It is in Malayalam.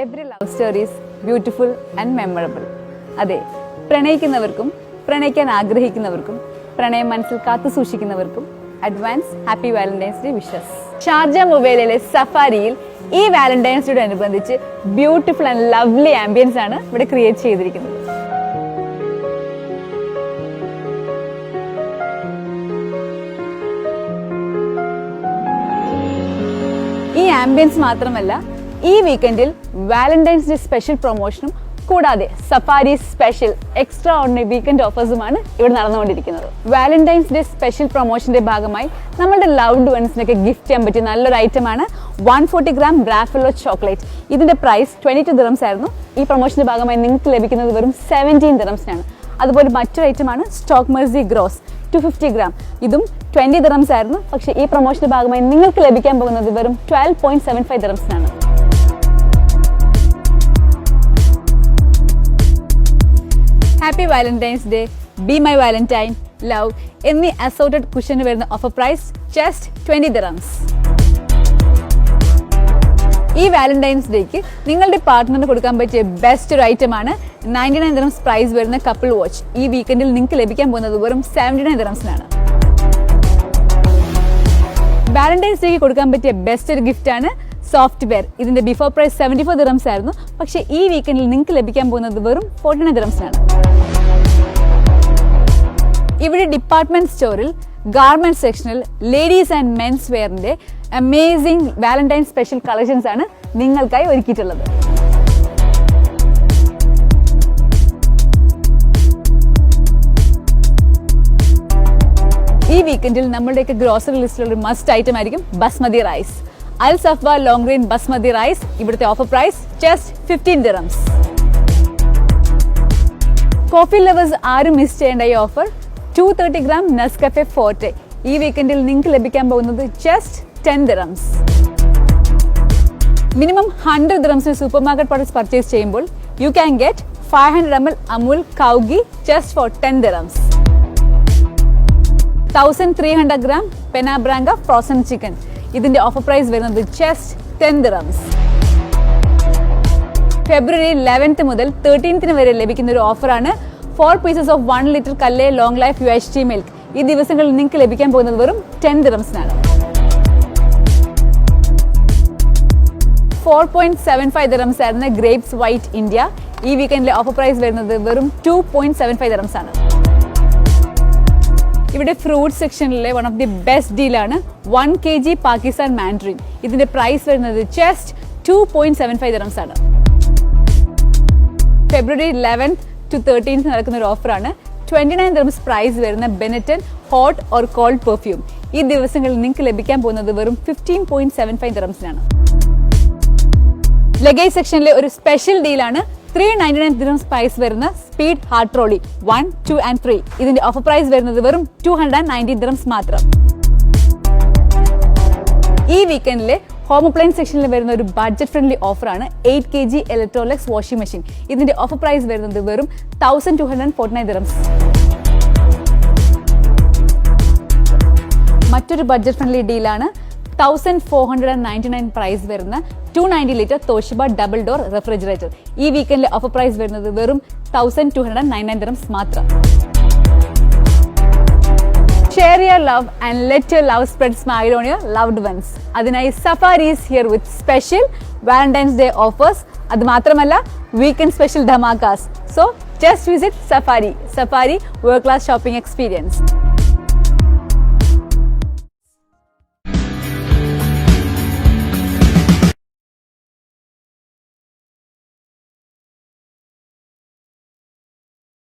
Every love story is beautiful and memorable. അതെ, പ്രണയിക്കുന്നവർക്കും പ്രണയിക്കാൻ ആഗ്രഹിക്കുന്നവർക്കും പ്രണയം മനസ്സിൽ കാത്തു സൂക്ഷിക്കുന്നവർക്കും advance happy valentine's day wishes. Sharjah മൊബൈലിലെ സഫാരിയിൽ ഈ വാലന്റൈൻസ് ഡേ അനുബന്ധിച്ച് ബ്യൂട്ടിഫുൾ ആൻഡ് ലവ്ലി ആംബിയൻസ് ആണ് ഇവിടെ ക്രിയേറ്റ് ചെയ്തിരിക്കുന്നത്. ഈ ആംബിയൻസ് മാത്രമല്ല, ഈ വീക്കെൻഡിൽ വാലന്റൈൻസ് ഡേ സ്പെഷ്യൽ പ്രൊമോഷനും കൂടാതെ Safari special extraordinary weekend ഓഫേഴ്സുമാണ് ഇവിടെ നടന്നുകൊണ്ടിരിക്കുന്നത്. വാലന്റൈൻസ് ഡേ സ്പെഷ്യൽ പ്രൊമോഷന്റെ ഭാഗമായി നമ്മുടെ ലവ്ഡ് വൺസിനൊക്കെ ഗിഫ്റ്റ് ചെയ്യാൻ പറ്റിയ നല്ലൊരു ഐറ്റമാണ് 140 ഗ്രാം ബ്രാഫലോ ചോക്ലേറ്റ്. ഇതിന്റെ പ്രൈസ് 22 ദിറംസ് ആയിരുന്നു. ഈ പ്രൊമോഷന്റെ ഭാഗമായി നിങ്ങൾക്ക് ലഭിക്കുന്നത് വെറും 17 ദിറംസിനാണ്. അതുപോലെ മറ്റൊരു ഐറ്റമാണ് സ്റ്റോക്ക് മെർസി ഗ്രോസ് 250 ഗ്രാം. ഇതും 20 ദിറംസ് ആയിരുന്നു. പക്ഷേ ഈ പ്രൊമോഷന്റെ ഭാഗമായി നിങ്ങൾക്ക് ലഭിക്കാൻ പോകുന്നത് വെറും 12.75 ദിറംസിനാണ്. Happy valentine's day, be my valentine, love എന്നീ അസോർട്ടഡ് കുഷന് വരുന്ന ഓഫർ പ്രൈസ് ജസ്റ്റ് 20 ദിറംസ്. ഈ വാലന്റൈൻസ് ഡേക്ക് നിങ്ങളുടെ പാർട്ട്ണറിന് കൊടുക്കാൻ പറ്റിയ ബെസ്റ്റ് ഒരു ഐറ്റമാണ് 99 ദിറംസ് പ്രൈസ് വരുന്ന കപ്പിൾ വാച്ച്. ഈ വീക്കെൻഡിൽ നിങ്ങൾക്ക് ലഭിക്കാൻ പോകുന്നത് വെറും 79 ദിറംസിനാണ്. വാലന്റൈൻസ് ഡേക്ക് കൊടുക്കാൻ പറ്റിയ ബെസ്റ്റ് ഒരു ഗിഫ്റ്റാണ് സോഫ്റ്റ് വെയർ. ഇതിന്റെ ബിഫോർ പ്രൈസ് 74 ദിറംസ് ആയിരുന്നു. പക്ഷേ ഈ വീക്കെൻഡിൽ നിങ്ങൾക്ക് ലഭിക്കാൻ പോകുന്നത് വെറും 49 ദിറംസിനാണ്. ഇവിടെ ഡിപ്പാർട്ട്മെന്റ് സ്റ്റോറിൽ ഗാർമെന്റ് സെക്ഷനിൽ ലേഡീസ് ആൻഡ് മെൻസ് വെയറിന്റെ അമേസിംഗ് വാലന്റൈൻ സ്പെഷ്യൽ കളക്ഷൻസ് ആണ് നിങ്ങൾക്കായി ഒരുക്കിയിട്ടുള്ളത്. ഈ വീക്കെൻഡിൽ നമ്മളുടെയൊക്കെ ഗ്രോസറി ലിസ്റ്റിലുള്ള ഒരു മസ്റ്റ് ഐറ്റം ആയിരിക്കും basmati rice. Al Safwa long grain basmati rice. ഇവിടുത്തെ offer price just 15 dirhams. Coffee lovers ആരും മിസ് ചെയ്യേണ്ട ഈ ഓഫർ 230 ഗ്രാം നെസ്കഫെ ഫോർട്ടെ. ഈ വീക്കെൻഡിൽ നിങ്ങൾക്ക് ലഭിക്കാൻ പോകുന്നത് ജസ്റ്റ് 10 ദിറംസ്. മിനിമം 100 ദിറംസിന് സൂപ്പർ മാർക്കറ്റ് പ്രോഡക്ട്സ് പർച്ചേസ് ചെയ്യുമ്പോൾ you can get 500 ml Amul cow ghee just for 10 dirhams. 1300 gram പെനാബ്രാങ്ക ഫ്രോസൺ ചിക്കൻ. ഇതിന്റെ ഓഫർ പ്രൈസ് വരുന്നത് ജസ്റ്റ് 10 ദിറംസ്. ഫെബ്രുവരി 11th മുതൽ 13th വരെ ലഭിക്കുന്ന ഒരു ഓഫറാണ് 4 pieces of 1 liter കല്ലേ ലോങ് ലൈഫ് UHT മിൽക്ക്. ഈ ദിവസങ്ങളിൽ നിങ്ങൾക്ക് ലഭിക്കാൻ പോകുന്നത് വെറും 10 ദിറംസിനാണ്. 4.75 ദിറംസ് ആയിരുന്ന ഗ്രേപ്സ് വൈറ്റ് ഇന്ത്യ. ഈ വീക്കെൻഡിലെ ഓഫർ പ്രൈസ് വരുന്നത് വെറും 2.75 ദിറംസ് ആണ്. ഇവിടെ ഫ്രൂട്ട് സെക്ഷനിലെ വൺ ഓഫ് ദി ബെസ്റ്റ് ഡീലാണ് 1 kg പാകിസ്ഥാൻ മാൻഡറിൻ. ഇതിന്റെ പ്രൈസ് വരുന്നത് ജസ്റ്റ് 2.75 ദിറംസ് ആണ്. ഫെബ്രുവരി 11th to 13th നടക്കുന്ന ഒരു ഓഫറാണ് 29 ദിറംസ് പ്രൈസ് വരുന്ന ബെനറ്റൻ ഹോട്ട് ഓർ കോൾഡ് പെർഫ്യൂം. ഈ ദിവസങ്ങളിൽ നിങ്ങൾക്ക് ലഭിക്കാൻ പോകുന്നത് വെറും 15.75 ദിറംസിനാണ്. ലഗേജ് സെക്ഷനിലെ ഒരു സ്പെഷ്യൽ ഡീലാണ് 399 ദിറംസ് പ്രൈസ് വരുന്ന സ്പീഡ് ഹാർട്ട് ട്രോളി 1, 2 and 3. ഇതിന്റെ ഓഫർ പ്രൈസ് വരുന്നത് വെറും 290 ദിറംസ് മാത്രം. ഈ വീക്കെൻഡിലെ ഹോം അപ്ലയൻസ് സെക്ഷനിൽ വരുന്ന ഒരു ബഡ്ജറ്റ് ഫ്രണ്ട്ലി ഓഫറാണ് 8 kg ഇലക്ട്രോലക്സ് വാഷിംഗ് മെഷീൻ. ഇതിന്റെ ഓഫർ പ്രൈസ് വരുന്നത് വെറും 1249 ദിറംസ്. മറ്റൊരു ബഡ്ജറ്റ് ഫ്രണ്ട്ലി ഡീലാണ് 1499 പ്രൈസ് വരുന്ന 290 litre Toshiba double door refrigerator. ഈ വീക്കെൻഡിലെ ഓഫർ പ്രൈസ് വരുന്നത് വെറും 1299 ദിറംസ് മാത്രം. Share your love and let your love spread smile on your loved ones. അതിനായി safari is here with special Valentine's Day offers. അത് മാത്രമല്ല weekend special dhamakas. So just visit Safari world class shopping experience.